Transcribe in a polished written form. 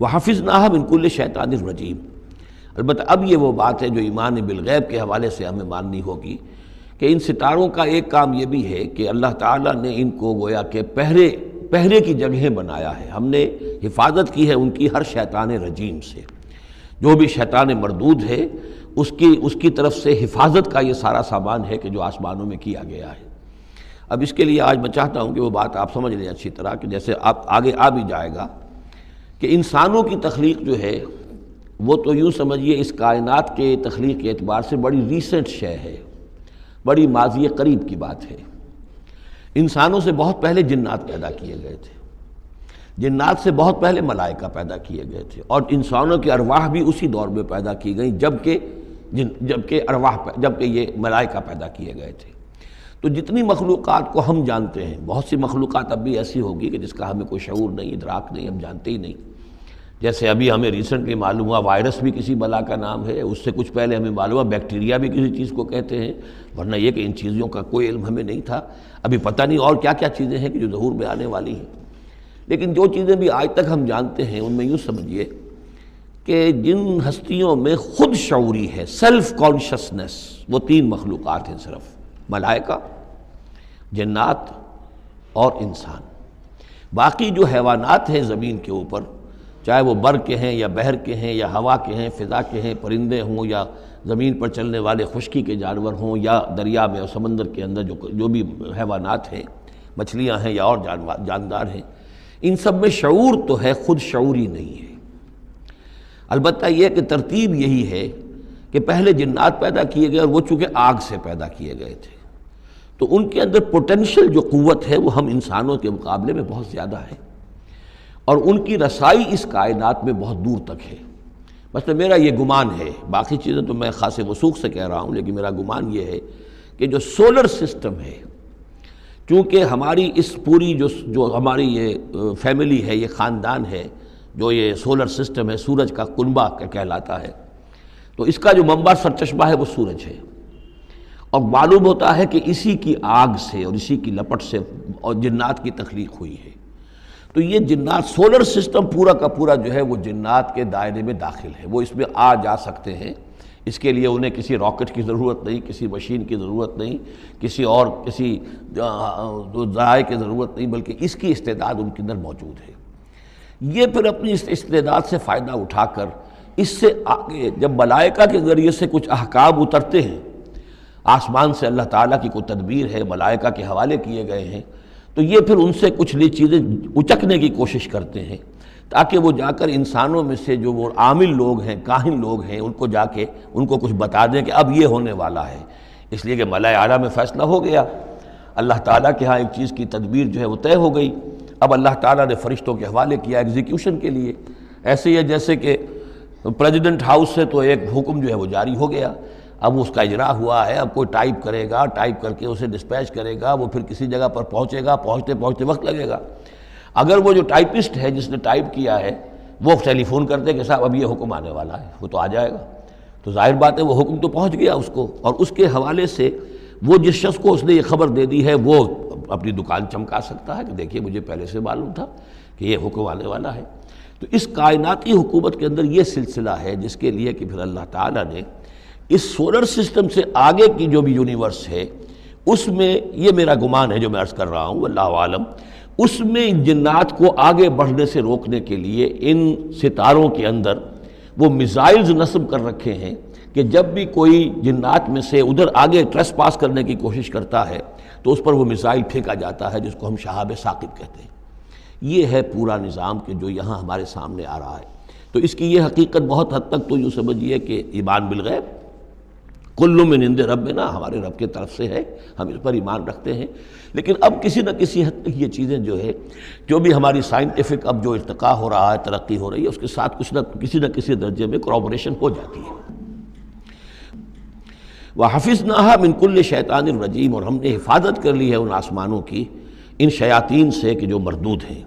وحفظناها من کل شیطان الرجیم۔ البتہ اب یہ وہ بات ہے جو ایمان بالغیب کے حوالے سے ہمیں ماننی ہوگی کہ ان ستاروں کا ایک کام یہ بھی ہے کہ اللہ تعالیٰ نے ان کو گویا کہ پہرے کی جگہیں بنایا ہے، ہم نے حفاظت کی ہے ان کی ہر شیطان رجیم سے، جو بھی شیطان مردود ہے اس کی طرف سے حفاظت کا یہ سارا سامان ہے کہ جو آسمانوں میں کیا گیا ہے۔ اب اس کے لیے آج میں چاہتا ہوں کہ وہ بات آپ سمجھ لیں اچھی طرح، کہ جیسے آپ آگے آ بھی جائے گا کہ انسانوں کی تخلیق جو ہے وہ تو یوں سمجھیے اس کائنات کے تخلیق کے اعتبار سے بڑی ریسنٹ شے ہے، بڑی ماضی قریب کی بات ہے۔ انسانوں سے بہت پہلے جنات پیدا کیے گئے تھے، جنات سے بہت پہلے ملائکہ پیدا کیے گئے تھے، اور انسانوں کی ارواح بھی اسی دور میں پیدا کی گئیں جبکہ یہ ملائکہ پیدا کیے گئے تھے۔ تو جتنی مخلوقات کو ہم جانتے ہیں، بہت سی مخلوقات اب بھی ایسی ہوگی کہ جس کا ہمیں کوئی شعور نہیں، ادراک نہیں، ہم جانتے ہی نہیں۔ جیسے ابھی ہمیں ریسنٹلی معلوم ہوا وائرس بھی کسی بلا کا نام ہے، اس سے کچھ پہلے ہمیں معلوم ہوا بیکٹیریا بھی کسی چیز کو کہتے ہیں، ورنہ یہ کہ ان چیزوں کا کوئی علم ہمیں نہیں تھا۔ ابھی پتہ نہیں اور کیا کیا چیزیں ہیں کہ جو ظہور میں آنے والی ہیں، لیکن جو چیزیں بھی آج تک ہم جانتے ہیں ان میں یوں سمجھیے کہ جن ہستیوں میں خود شعوری ہے، سیلف کانشسنس، وہ تین مخلوقات ہیں صرف، ملائکہ، جنات اور انسان۔ باقی جو حیوانات ہیں زمین کے اوپر، چاہے وہ بر کے ہیں یا بحر کے ہیں یا ہوا کے ہیں، فضا کے ہیں، پرندے ہوں یا زمین پر چلنے والے خشکی کے جانور ہوں یا دریا میں اور سمندر کے اندر جو بھی حیوانات ہیں، مچھلیاں ہیں یا اور جاندار ہیں، ان سب میں شعور تو ہے، خود شعوری نہیں ہے۔ البتہ یہ کہ ترتیب یہی ہے کہ پہلے جنات پیدا کیے گئے، اور وہ چونکہ آگ سے پیدا کیے گئے تھے، تو ان کے اندر پوٹینشل جو قوت ہے وہ ہم انسانوں کے مقابلے میں بہت زیادہ ہے، اور ان کی رسائی اس کائنات میں بہت دور تک ہے۔ مثلا میرا یہ گمان ہے، باقی چیزیں تو میں خاص وثوق سے کہہ رہا ہوں، لیکن میرا گمان یہ ہے کہ جو سولر سسٹم ہے، چونکہ ہماری اس پوری جو ہماری یہ فیملی ہے، یہ خاندان ہے، جو یہ سولر سسٹم ہے، سورج کا کنبہ کہلاتا ہے، تو اس کا جو منبع سرچشمہ ہے وہ سورج ہے، اور معلوم ہوتا ہے کہ اسی کی آگ سے اور اسی کی لپٹ سے اور جنات کی تخلیق ہوئی ہے۔ تو یہ جنات، سولر سسٹم پورا کا پورا جو ہے وہ جنات کے دائرے میں داخل ہے، وہ اس میں آ جا سکتے ہیں۔ اس کے لیے انہیں کسی راکٹ کی ضرورت نہیں، کسی مشین کی ضرورت نہیں، کسی ذرائع کی ضرورت نہیں، بلکہ اس کی استعداد ان کے اندر موجود ہے۔ یہ پھر اپنی اس استعداد سے فائدہ اٹھا کر اس سے آگے جب ملائکہ کے ذریعے سے کچھ احکام اترتے ہیں، آسمان سے اللہ تعالیٰ کی کوئی تدبیر ہے، ملائکہ کے حوالے کیے گئے ہیں، تو یہ پھر ان سے کچھ چیزیں اچکنے کی کوشش کرتے ہیں، تاکہ وہ جا کر انسانوں میں سے جو وہ عامل لوگ ہیں، کاہن لوگ ہیں، ان کو جا کے ان کو کچھ بتا دیں کہ اب یہ ہونے والا ہے۔ اس لیے کہ ملائے اعلیٰ میں فیصلہ ہو گیا، اللہ تعالیٰ کے ہاں ایک چیز کی تدبیر جو ہے وہ طے ہو گئی، اب اللہ تعالیٰ نے فرشتوں کے حوالے کیا ایگزیکیوشن کے لیے۔ ایسے ہی ہے جیسے کہ پریزیڈنٹ ہاؤس سے تو ایک حکم جو ہے وہ جاری ہو گیا، اب اس کا اجرا ہوا ہے، اب کوئی ٹائپ کرے گا، ٹائپ کر کے اسے ڈسپیچ کرے گا، وہ پھر کسی جگہ پر پہنچے گا، پہنچتے وقت لگے گا۔ اگر وہ جو ٹائپسٹ ہے جس نے ٹائپ کیا ہے وہ ٹیلی فون کرتے کہ صاحب اب یہ حکم آنے والا ہے، وہ تو آ جائے گا، تو ظاہر بات ہے وہ حکم تو پہنچ گیا اس کو، اور اس کے حوالے سے وہ جس شخص کو اس نے یہ خبر دے دی ہے وہ اپنی دکان چمکا سکتا ہے کہ دیکھیے مجھے پہلے سے معلوم تھا کہ یہ حکم آنے والا ہے۔ تو اس کائناتی حکومت کے اندر یہ سلسلہ ہے جس کے لیے کہ پھر اللہ تعالیٰ نے اس سولر سسٹم سے آگے کی جو بھی یونیورس ہے اس میں، یہ میرا گمان ہے جو میں عرض کر رہا ہوں اللہ عالم، اس میں جنات کو آگے بڑھنے سے روکنے کے لیے ان ستاروں کے اندر وہ میزائلز نصب کر رکھے ہیں کہ جب بھی کوئی جنات میں سے ادھر آگے ٹریس پاس کرنے کی کوشش کرتا ہے تو اس پر وہ میزائل پھینکا جاتا ہے، جس کو ہم شہاب ثاقب کہتے ہیں۔ یہ ہے پورا نظام کہ جو یہاں ہمارے سامنے آ رہا ہے۔ تو اس کی یہ حقیقت بہت حد تک تو یوں سمجھیے کہ ایمان بالغیب، کل من عند ربنا، ہمارے رب کے طرف سے ہے، ہم اس پر ایمان رکھتے ہیں، لیکن اب کسی نہ کسی حد تک یہ چیزیں جو بھی ہماری سائنٹیفک اب جو ارتقاء ہو رہا ہے، ترقی ہو رہی ہے، اس کے ساتھ کسی نہ کسی درجے میں کورابوریشن ہو جاتی ہے۔ وَحَفِظْنَاهَا مِن كُلِّ شَيْطَانٍ رَجِيمٍ، اور ہم نے حفاظت کر لی ہے ان آسمانوں کی ان شیاطین سے کہ جو مردود ہیں۔